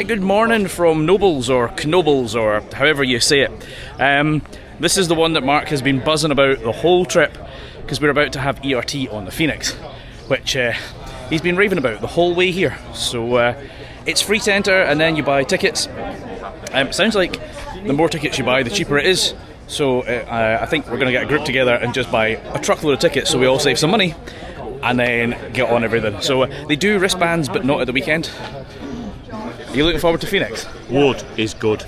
Right, good morning from Knoebels or Knoebels or however you say it. This is the one that Mark has been buzzing about the whole trip because we're about to have ERT on the Phoenix, which he's been raving about the whole way here. So it's free to enter and then you buy tickets. It sounds like the more tickets you buy, the cheaper it is. So I think we're going to get a group together and just buy a truckload of tickets so we all save some money and then get on everything. So they do wristbands, but not at the weekend. Are you looking forward to Phoenix? Wood is good.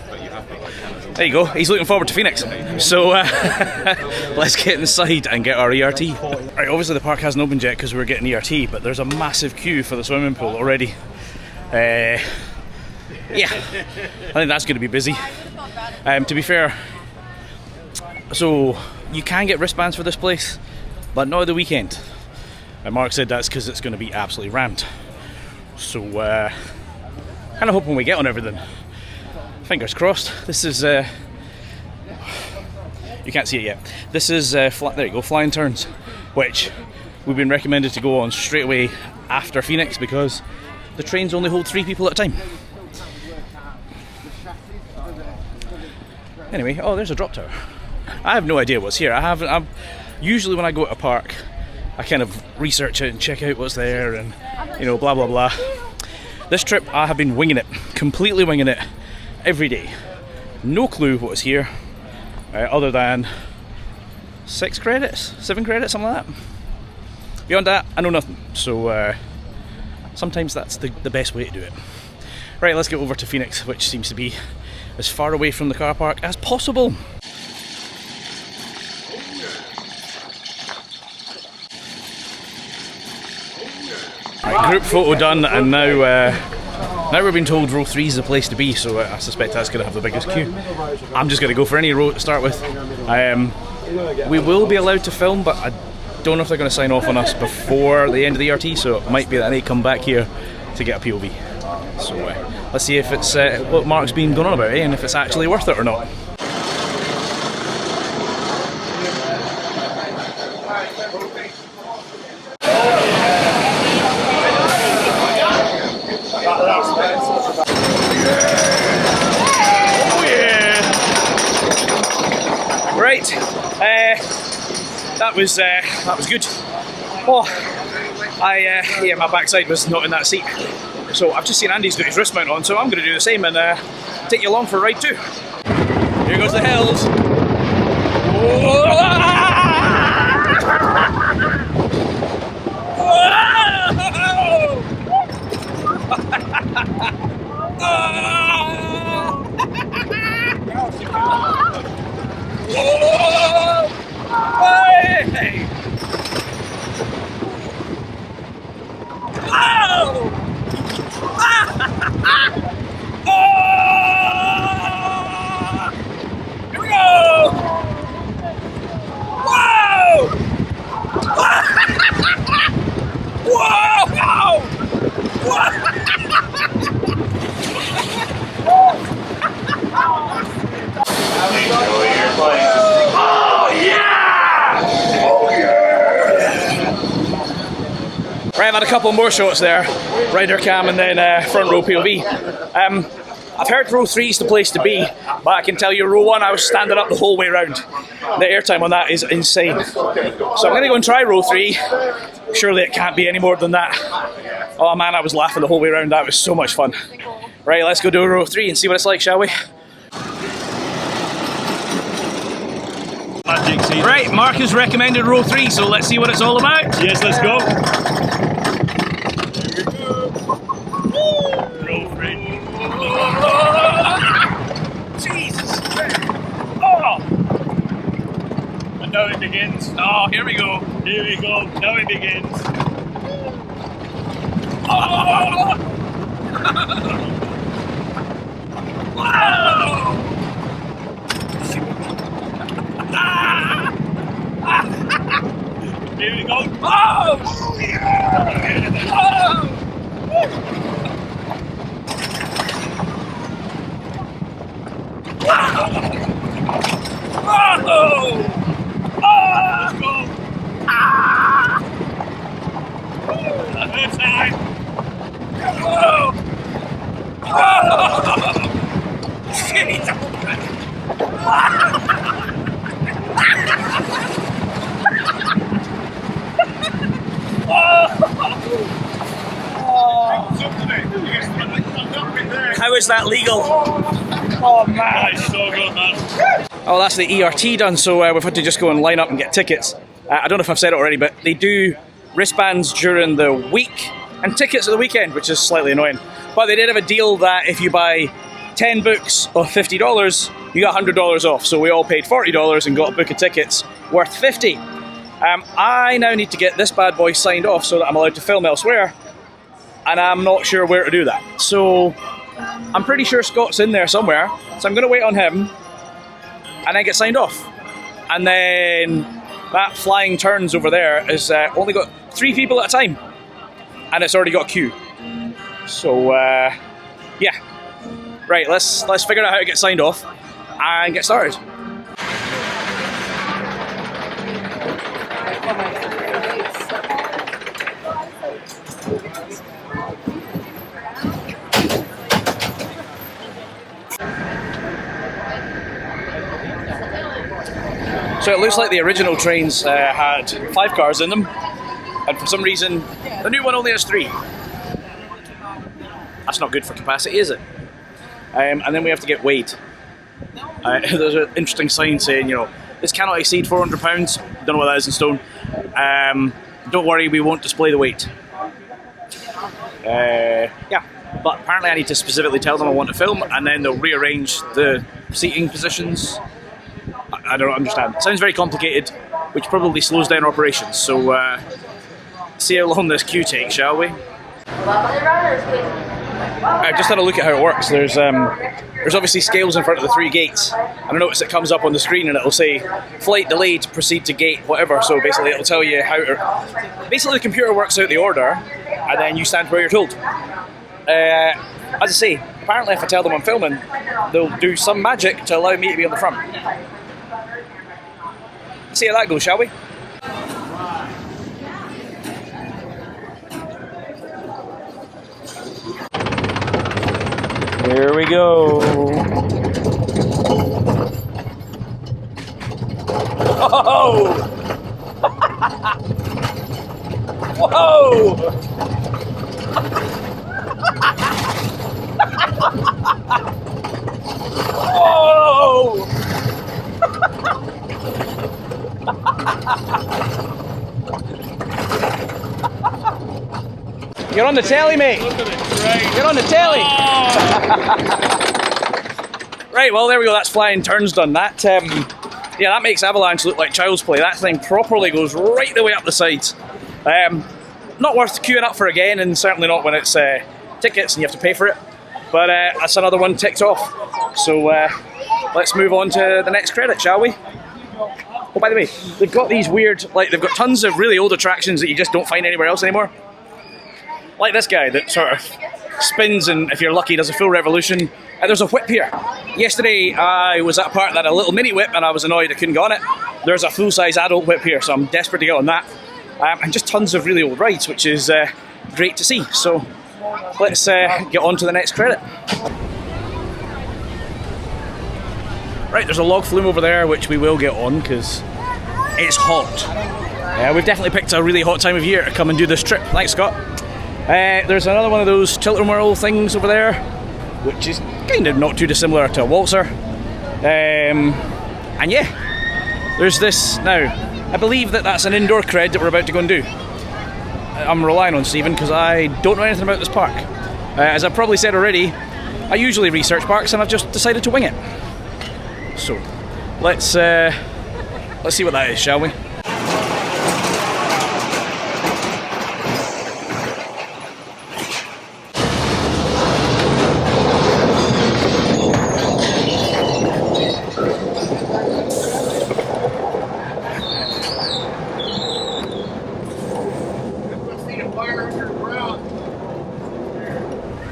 There you go, he's looking forward to Phoenix. So let's get inside and get our ERT. Right, obviously the park hasn't opened yet because we're getting ERT, but there's a massive queue for the swimming pool already. Yeah, I think that's going to be busy. To be fair, so you can get wristbands for this place, but not at the weekend. And Mark said that's because it's going to be absolutely rammed. So kind of hoping we get on everything. Fingers crossed. This is you can't see it yet. This is there you go, flying turns, which we've been recommended to go on straight away after Phoenix because the trains only hold 3 people at a time. Anyway, oh, there's a drop tower. I have no idea what's here. I'm usually when I go to a park, I kind of research it and check out what's there and, you know, blah blah blah. This trip I have been winging it, completely winging it every day. No clue what was here, other than 6 credits, 7 credits, something like that. Beyond that, I know nothing. So sometimes that's the best way to do it. Right, let's get over to Phoenix, which seems to be as far away from the car park as possible. Right, group photo done, and now we're being told row 3 is the place to be, so I suspect that's going to have the biggest queue. I'm just going to go for any row to start with. We will be allowed to film, but I don't know if they're going to sign off on us before the end of the ERT, so it might be that I need to come back here to get a POV. So let's see if it's what Mark's been going on about, and if it's actually worth it or not. Right, that was good. Oh, yeah, my backside was not in that seat. So I've just seen Andy's got his wrist mount on, so I'm going to do the same and take you along for a ride too. Here goes the hills. Hey! Oh! Here we go! Whoa! Whoa! Oh yeah! Oh yeah! Right, I've had a couple more shots there, rider cam and then front row POV. I've heard row 3 is the place to be, but I can tell you row 1 I was standing up the whole way round. The airtime on that is insane. So I'm going to go and try row 3. Surely it can't be any more than that. Oh man, I was laughing the whole way around. That was so much fun. Right, let's go do row 3 and see what it's like, shall we? Right, Mark has recommended row 3, so let's see what it's all about. Yes, let's go. Row 3. Jesus! Oh! And now it begins. Oh, here we go. Here we go. Now it begins. Oh! Wow! Here we go. Oh! Yeah! Oh! Oh! Oh! Go. Ah! Third time. Oh! How is that legal? Oh man, it's so good, man. Oh, that's the ERT done, so we've had to just go and line up and get tickets. I don't know if I've said it already, but they do wristbands during the week and tickets at the weekend, which is slightly annoying. But they did have a deal that if you buy 10 books of $50, you got $100 off. So we all paid $40 and got a book of tickets worth $50. I now need to get this bad boy signed off so that I'm allowed to film elsewhere, and I'm not sure where to do that. So I'm pretty sure Scott's in there somewhere, so I'm going to wait on him and then get signed off. And then that flying turns over there has only got 3 people at a time, and it's already got a queue. So yeah, right. Let's figure out how to get signed off and get started. So it looks like the original trains had 5 cars in them, and for some reason the new one only has 3. That's not good for capacity, is it? And then we have to get weighed. There's an interesting sign saying, you know, this cannot exceed 400 pounds. Don't know what that is in stone. Don't worry, we won't display the weight. Yeah, but apparently I need to specifically tell them I want to film, and then they'll rearrange the seating positions. I don't understand. It sounds very complicated, which probably slows down operations. So see how long this queue takes, shall we? I've just had a look at how it works. There's obviously scales in front of the 3 gates, and I notice it comes up on the screen and it'll say flight delayed, proceed to gate, whatever. So basically it'll tell you how to... Basically the computer works out the order, and then you stand where you're told. As I say, apparently if I tell them I'm filming, they'll do some magic to allow me to be on the front. Let's see how that goes, shall we? Here we go. Whoa! Whoa! Whoa! You're on the telly, mate. Look at it, right. You're on the telly. Oh. Right, well there we go. That's flying turns done. That yeah, that makes Avalanche look like child's play. That thing properly goes right the way up the sides. Not worth queuing up for again, and certainly not when it's tickets and you have to pay for it. But that's another one ticked off. So let's move on to the next credit, shall we? Oh, by the way, they've got these weird, like they've got tons of really old attractions that you just don't find anywhere else anymore. Like this guy that sort of spins and, if you're lucky, does a full revolution. And there's a whip here. Yesterday I was at a park that had a little mini whip and I was annoyed I couldn't go on it. There's a full-size adult whip here, so I'm desperate to get on that. And just tons of really old rides, which is great to see. So let's get on to the next credit. Right, there's a log flume over there, which we will get on because it's hot. We've definitely picked a really hot time of year to come and do this trip. Thanks, Scott. There's another one of those tilt-a-whirl things over there, which is kind of not too dissimilar to a waltzer. And yeah, there's this now. I believe that that's an indoor cred that we're about to go and do. I'm relying on Stephen because I don't know anything about this park. As I've probably said already, I usually research parks and I've just decided to wing it. So let's see what that is, shall we?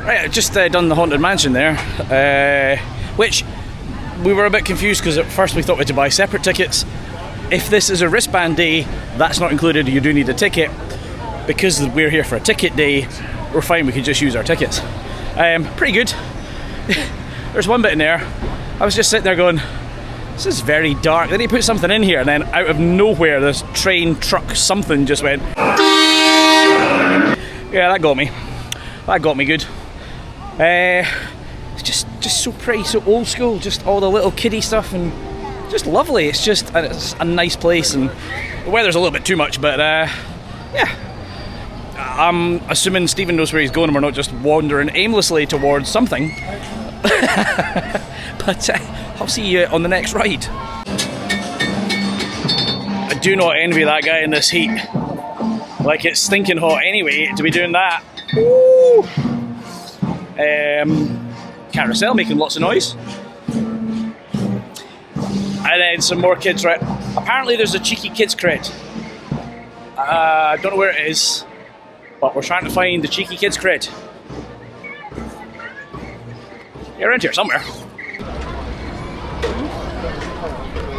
Right, I've just done the Haunted Mansion there, which we were a bit confused because at first we thought we had to buy separate tickets. If this is a wristband day, that's not included, you do need a ticket. Because we're here for a ticket day, we're fine, we can just use our tickets. Pretty good. there's one bit in there, I was just sitting there going, this is very dark. Then he put something in here, and then out of nowhere, this train, truck, something just went. Yeah, that got me. That got me good. It's just so pretty, so old school, just all the little kiddie stuff, and just lovely. It's a nice place, and the weather's a little bit too much, but yeah. I'm assuming Stephen knows where he's going and we're not just wandering aimlessly towards something. But I'll see you on the next ride. I do not envy that guy in this heat. Like, it's stinking hot anyway to be doing that. Woo! Carousel making lots of noise. And then some more kids, right? Apparently there's a cheeky kids cred. I don't know where it is, but we're trying to find the cheeky kids cred. Yeah, around here somewhere.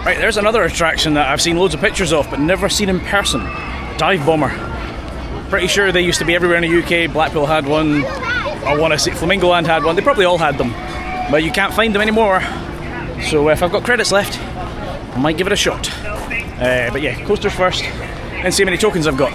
Right, there's another attraction that I've seen loads of pictures of, but never seen in person. Dive Bomber. Pretty sure they used to be everywhere in the UK. Blackpool had one. I want to say Flamingo Land had one. They probably all had them, but you can't find them anymore. So if I've got credits left, I might give it a shot. But yeah, coasters first, and see how many tokens I've got.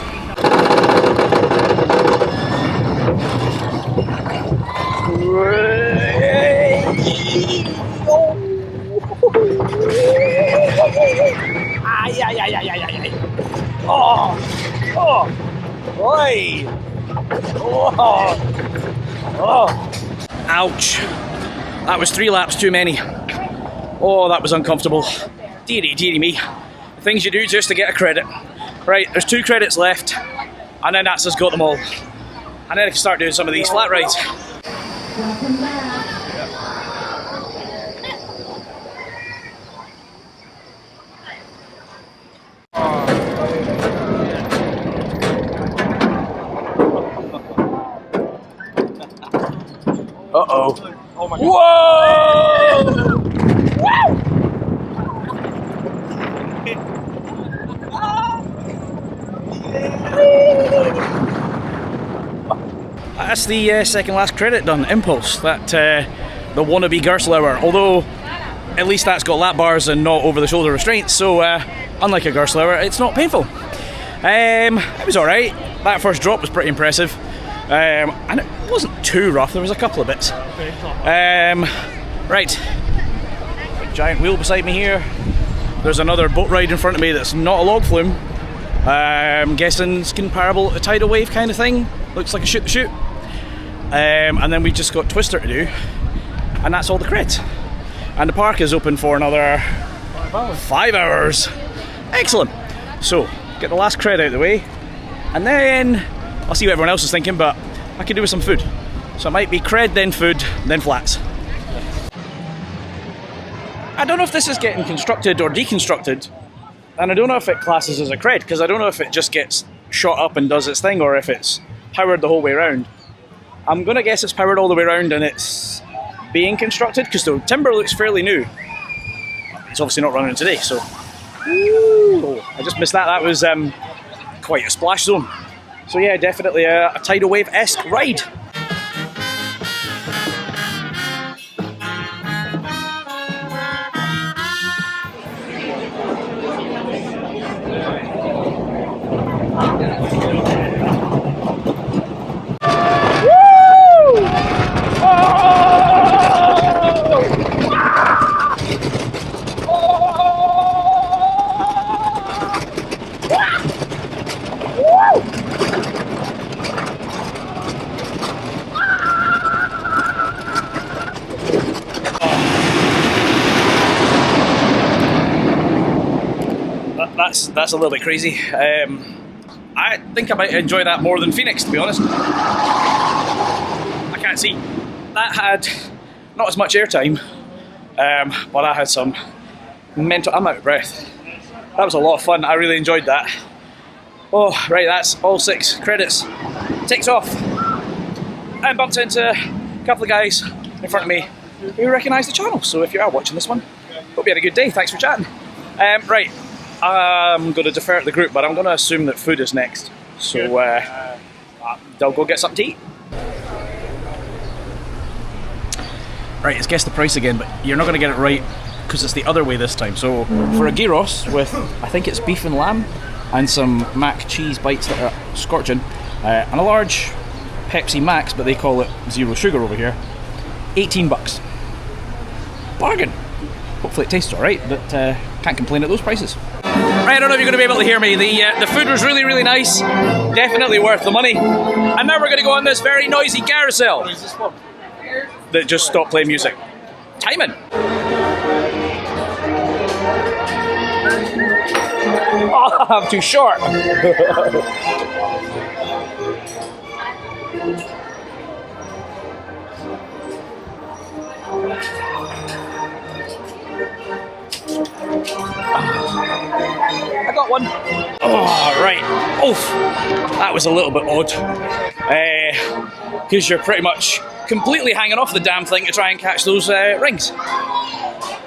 Ouch. That was 3 laps too many. Oh, that was uncomfortable. Deary, deary me. The things you do just to get a credit. Right, there's 2 credits left, and then that's us got them all. And then I can start doing some of these flat rides. Uh-oh. Oh my God. Whoa! Wow! That's the second last credit done, Impulse. That the wannabe Gerstlauer. Although, at least that's got lap bars and not over-the-shoulder restraints, so unlike a Gerstlauer, it's not painful. It was alright. That first drop was pretty impressive. And it wasn't too rough, there was a couple of bits. Right, giant wheel beside me here. There's another boat ride in front of me that's not a log flume. I'm guessing it's comparable to a tidal wave kind of thing. Looks like a shoot the chute. And then we just got Twister to do, and that's all the creds. And the park is open for another 5 hours. Excellent. So, get the last cred out of the way, and then I'll see what everyone else is thinking, but I could do with some food. So it might be cred, then food, then flats. I don't know if this is getting constructed or deconstructed, and I don't know if it classes as a cred, because I don't know if it just gets shot up and does its thing, or if it's powered the whole way around. I'm going to guess it's powered all the way around and it's being constructed, because the timber looks fairly new. It's obviously not running today, so... Ooh, I just missed that. That was quite a splash zone. So yeah, definitely a tidal wave-esque ride. That's a little bit crazy. I think I might enjoy that more than Phoenix, to be honest. I can't see. That had not as much airtime, but I had some mental... I'm out of breath. That was a lot of fun. I really enjoyed that. Oh, right, that's all 6 credits. Takes off. I bumped into a couple of guys in front of me who recognise the channel. So if you are watching this one, hope you had a good day. Thanks for chatting. Right. I'm going to defer to the group, but I'm going to assume that food is next. So they'll go get something to eat. Right, it's guess the price again, but you're not going to get it right because it's the other way this time. So for a gyros with, I think it's beef and lamb, and some mac cheese bites that are scorching, and a large Pepsi Max, but they call it zero sugar over here, 18 bucks. Bargain. Hopefully it tastes alright, but can't complain at those prices. Right, I don't know if you're going to be able to hear me. The food was really, really nice. Definitely worth the money. And now we're going to go on this very noisy carousel. What is this one? That just stopped playing music. Timing. Oh, I'm too short. I got one. Oh, right. Oof. That was a little bit odd. Because you're pretty much completely hanging off the damn thing to try and catch those rings,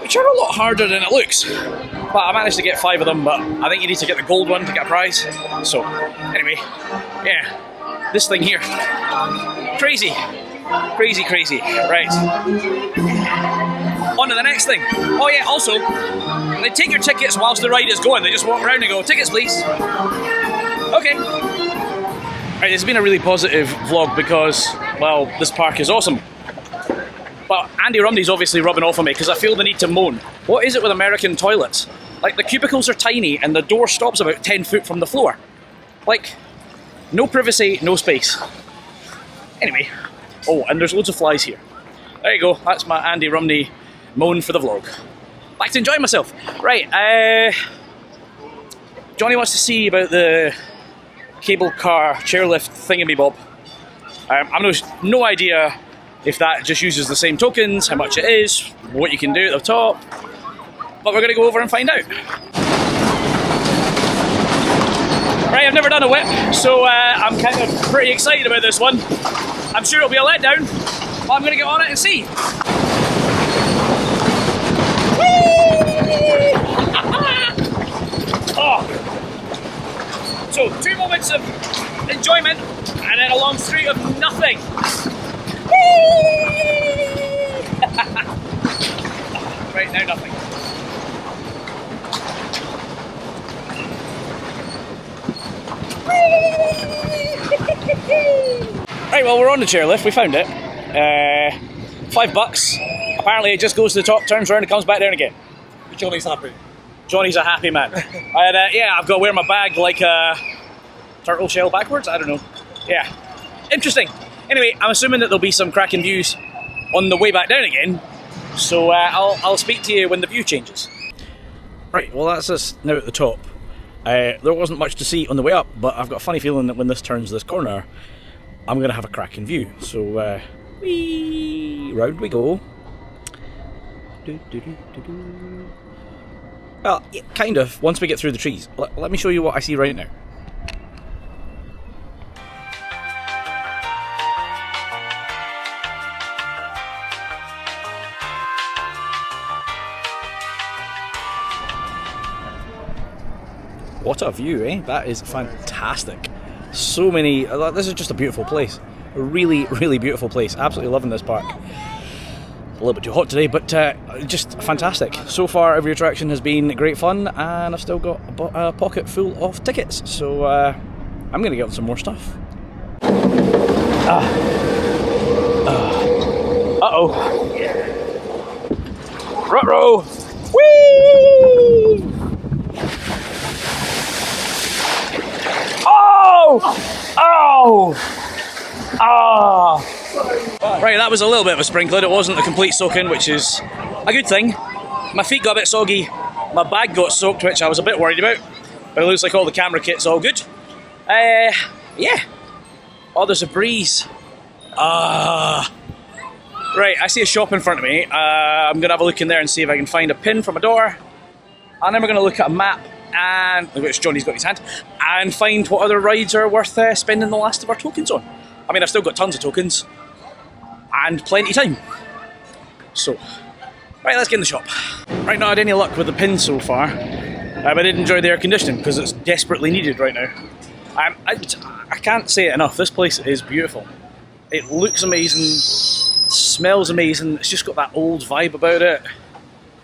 which are a lot harder than it looks. But I managed to get 5 of them, but I think you need to get the gold one to get a prize. So, anyway, yeah, this thing here. Crazy. Crazy, crazy. Right. On to the next thing. Oh yeah, also, they take your tickets whilst the ride is going. They just walk around and go, tickets please. Okay. Right, it's been a really positive vlog because, well, this park is awesome. But Andy Rumney's obviously rubbing off on me because I feel the need to moan. What is it with American toilets? Like, the cubicles are tiny and the door stops about 10 foot from the floor. Like, no privacy, no space. Anyway. Oh, and there's loads of flies here. There you go, that's my Andy Rumney moan for the vlog. Back to enjoying myself. Right, Johnny wants to see about the cable car chairlift thingamabob. I've no idea if that just uses the same tokens, how much it is, what you can do at the top, but we're going to go over and find out. Right, I've never done a whip, so I'm kind of pretty excited about this one. I'm sure it'll be a letdown, but I'm going to get on it and see. Oh. So, 2 moments of enjoyment and then a long streak of nothing. Right, now nothing. Right, well, we're on the chairlift, we found it. $5. Apparently it just goes to the top, turns around and comes back down again. Johnny's happy. Johnny's a happy man. And yeah, I've got to wear my bag like a turtle shell backwards, I don't know. Yeah, interesting. Anyway, I'm assuming that there'll be some cracking views on the way back down again, so I'll speak to you when the view changes. Right, well that's us now at the top. There wasn't much to see on the way up, but I've got a funny feeling that when this turns this corner, I'm going to have a cracking view. So, whee, round we go. Well, yeah, kind of, once we get through the trees. Let me show you what I see right now. What a view, eh? That is fantastic. So many, this is just a beautiful place. A really, really beautiful place. Absolutely loving this park. A little bit too hot today, but just fantastic. So far, every attraction has been great fun, and I've still got a pocket full of tickets. So I'm going to get on some more stuff. Uh-oh. Ruh-roh. Whee! Oh! Oh! Ah! Right, that was a little bit of a sprinkler. It wasn't a complete soak-in, which is a good thing. My feet got a bit soggy. My bag got soaked, which I was a bit worried about. But it looks like all the camera kit's all good. Yeah. Oh, there's a breeze. Right, I see a shop in front of me. I'm going to have a look in there and see if I can find a pin from a door. And then we're going to look at a map, and which Johnny's got in his hand, and find what other rides are worth spending the last of our tokens on. I mean, I've still got tons of tokens and plenty of time. So, right, let's get in the shop. Right, not had any luck with the pins so far, but I did enjoy the air conditioning because it's desperately needed right now. I can't say it enough. This place is beautiful. It looks amazing, Smells amazing. It's just got that old vibe about it.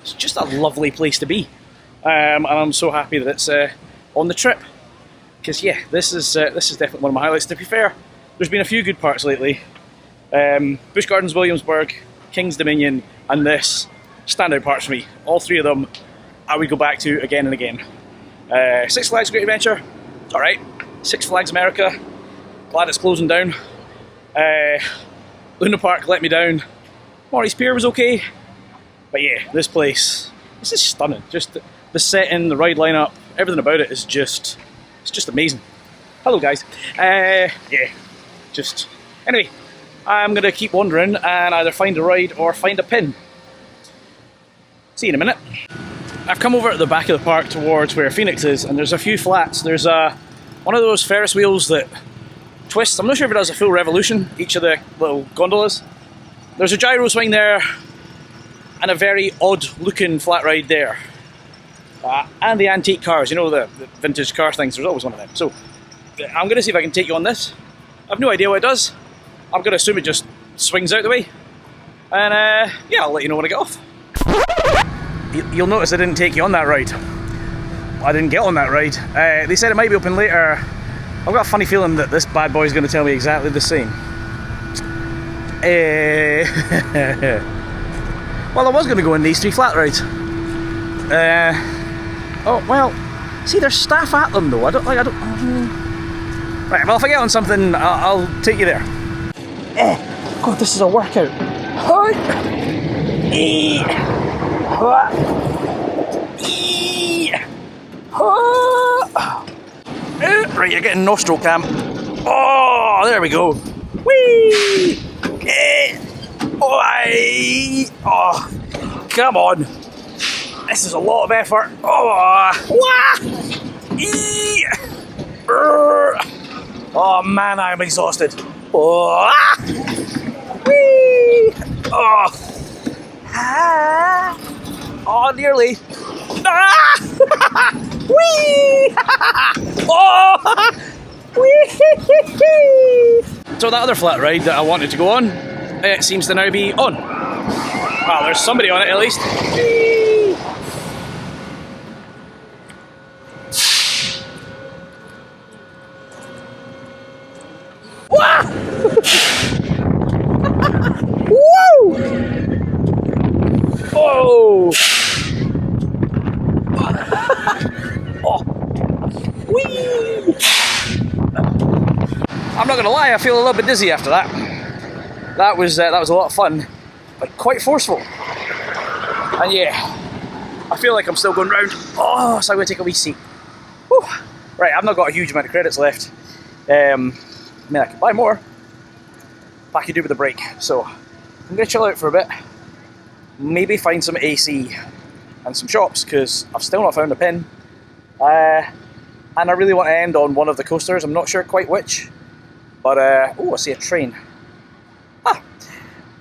It's just a lovely place to be. And I'm so happy that it's on the trip. Because yeah, this is definitely one of my highlights. To be fair, there's been a few good parks lately. Busch Gardens, Williamsburg, King's Dominion, and this standout parks for me. All three of them I would go back to again and again. Six Flags Great Adventure, alright. Six Flags America, glad it's closing down. Luna Park let me down. Maurice Pier was okay. But yeah, this place, this is stunning. Just the setting, the ride lineup, everything about it is just, it's just amazing. Hello guys. Yeah, just, anyway, I'm gonna keep wandering and either find a ride or find a pin. See you in a minute. I've come over at the back of the park towards where Phoenix is, and there's a few flats. There's one of those Ferris wheels that twists. I'm not sure if it does a full revolution, each of the little gondolas. There's a gyro swing there, and a very odd looking flat ride there. And the antique cars, you know, the vintage car things, there's always one of them. So I'm going to see if I can take you on this. I've no idea what it does. I'm going to assume it just swings out the way. And yeah, I'll let you know when I get off. You'll notice I didn't take you on that ride. I didn't get on that ride. They said it might be open later. I've got a funny feeling that this bad boy is going to tell me exactly the same. Well, I was going to go on these three flat rides. Oh well, see, there's staff at them though. I don't. Right, well, if I get on something, I'll take you there. God, this is a workout. Right, you're getting nostril cramp. Oh, there we go. Whee! Oh, come on. This is a lot of effort. Oh man, I'm exhausted. Oh, nearly. So that other flat ride that I wanted to go on, it seems to now be on. Well, there's somebody on it at least. Woo! Oh! Oh! Whee! I'm not gonna lie, I feel a little bit dizzy after that. That was a lot of fun, but quite forceful. And yeah, I feel like I'm still going round. Oh, so I'm gonna take a wee seat. Whew. Right, I've not got a huge amount of credits left. I mean, I could buy more, but I could do with a break. So I'm gonna chill out for a bit. Maybe find some AC and some shops, because I've still not found a pin. And I really want to end on one of the coasters. I'm not sure quite which, but oh, I see a train.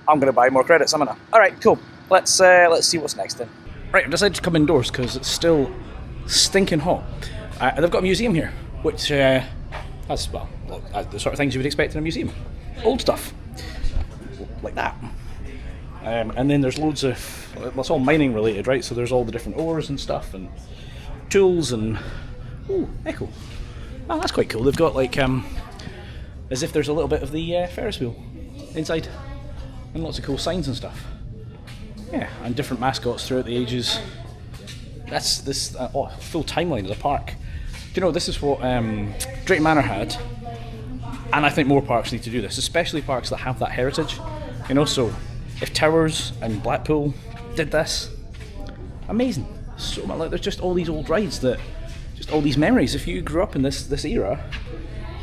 I'm gonna buy more credits. I'm gonna. All right, cool. Let's see what's next then. Right, I've decided to come indoors because it's still stinking hot. They've got a museum here, which that's, well, the sort of things you would expect in a museum. Old stuff, like that. And then there's loads of, well, it's all mining related, right? So there's all the different ores and stuff and tools and, ooh, echo. Oh, that's quite cool. They've got like, as if there's a little bit of the Ferris wheel inside. And lots of cool signs and stuff. Yeah, and different mascots throughout the ages. That's this, full timeline of the park. Do you know, this is what Drayton Manor had, and I think more parks need to do this, especially parks that have that heritage. You know, so if Towers and Blackpool did this, amazing. So like, there's just all these old rides that, just all these memories. If you grew up in this era,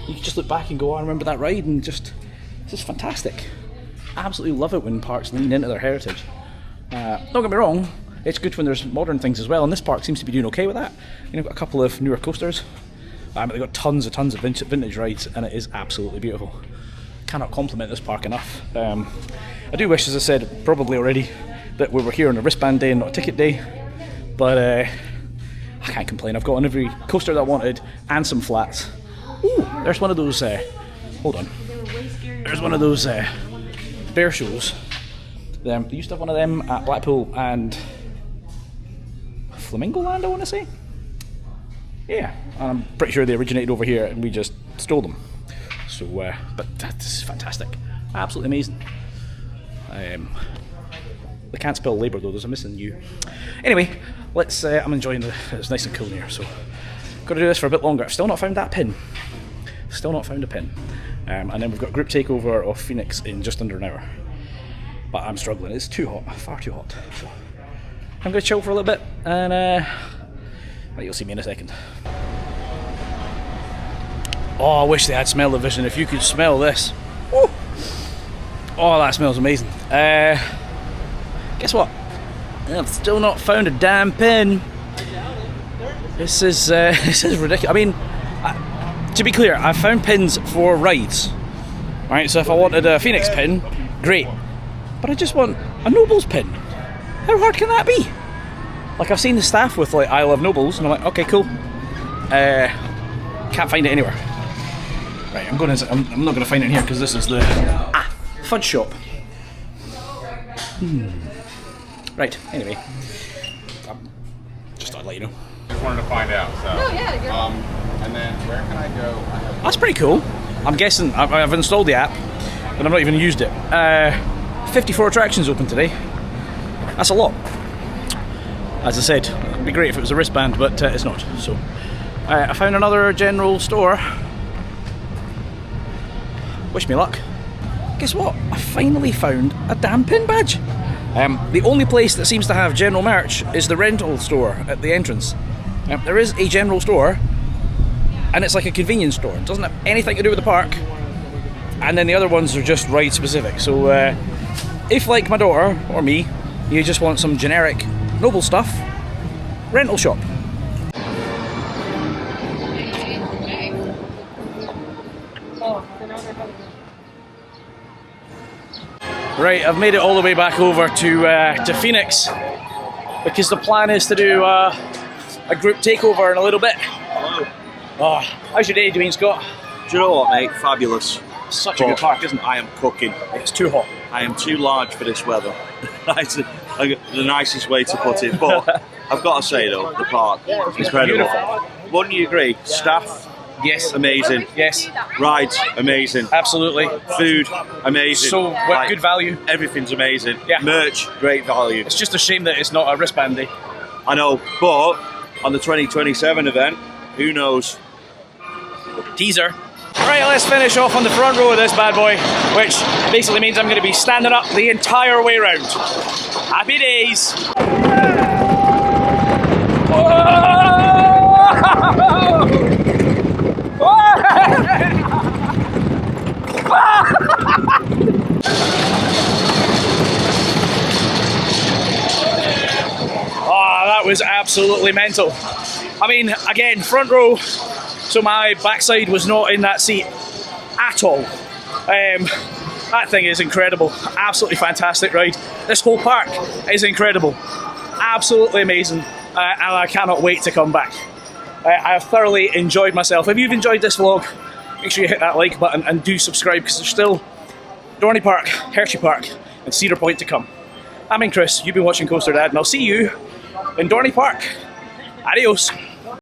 you can just look back and go, oh, I remember that ride, and just, this is fantastic. Absolutely love it when parks lean into their heritage. Don't get me wrong, it's good when there's modern things as well, and this park seems to be doing okay with that. You know, got a couple of newer coasters, but they've got tons of vintage rides, and it is absolutely beautiful. Cannot compliment this park enough. I do wish, as I said probably already, that we were here on a wristband day and not a ticket day, but I can't complain. I've got on every coaster that I wanted and some flats. Ooh, there's one of those, hold on, there's one of those bear shows They used to have one of them at Blackpool and Flamingo Land, I want to say. Yeah, and I'm pretty sure they originated over here and we just stole them. So, but this is fantastic. Absolutely amazing. They can't spell labour though, there's a missing U. Anyway, let's, I'm enjoying it's nice and cool in here, so got to do this for a bit longer. I've still not found that pin. Still not found a pin. And then we've got group takeover of Phoenix in just under an hour. But I'm struggling, it's too hot, far too hot. So I'm going to chill for a little bit and well, you'll see me in a second. Oh, I wish they had smell-o-vision. If you could smell this. Woo. Oh, that smells amazing. Guess what? I've still not found a damn pin. This is ridiculous. I mean, to be clear, I've found pins for rides. Right, so if I wanted a Phoenix pin, great. But I just want a Knoebels pin. How hard can that be? Like, I've seen the staff with like I love Knoebels, and I'm like, okay, cool. Can't find it anywhere. Right, I'm not going to find it in here because this is the fudge shop. Right, anyway, just thought I'd let you know. Just wanted to find out. So. Oh yeah. And then where can I go? That's pretty cool. I'm guessing I've installed the app, but I've not even used it. 54 attractions open today. That's a lot. As I said, it'd be great if it was a wristband, but it's not. So I found another general store. Wish me luck. Guess what? I finally found a damn pin badge. The only place that seems to have general merch is the rental store at the entrance. There is a general store, and it's like a convenience store. It doesn't have anything to do with the park. And then the other ones are just ride specific. So if, like my daughter or me, you just want some generic Knoebels stuff, rental shop. Right, I've made it all the way back over to Phoenix because the plan is to do a group takeover in a little bit. Hello. Oh, how's your day doing, Scott? Do you know what, mate? Fabulous. Such a good park, isn't it? I am cooking. It's too hot. I am too large for this weather. That's the nicest way to put it. But I've got to say though, the park is incredible. Beautiful. Wouldn't you agree? Staff, Yes. amazing. Yes. Rides, amazing. Absolutely. Food, amazing. So Like, good value. Everything's amazing. Yeah. Merch, great value. It's just a shame that it's not a wristband day. I know, but on the 2027 event, who knows? Teaser. Right, let's finish off on the front row of this bad boy, which basically means I'm going to be standing up the entire way around. Happy days. Oh, that was absolutely mental. I mean, again, front row, so my backside was not in that seat at all. That thing is incredible. Absolutely fantastic ride. This whole park is incredible. Absolutely amazing. And I cannot wait to come back. I have thoroughly enjoyed myself. If you've enjoyed this vlog, make sure you hit that like button and do subscribe because there's still Dorney Park, Hershey Park and Cedar Point to come. I'm Chris, you've been watching Coaster Dad, and I'll see you in Dorney Park. Adios.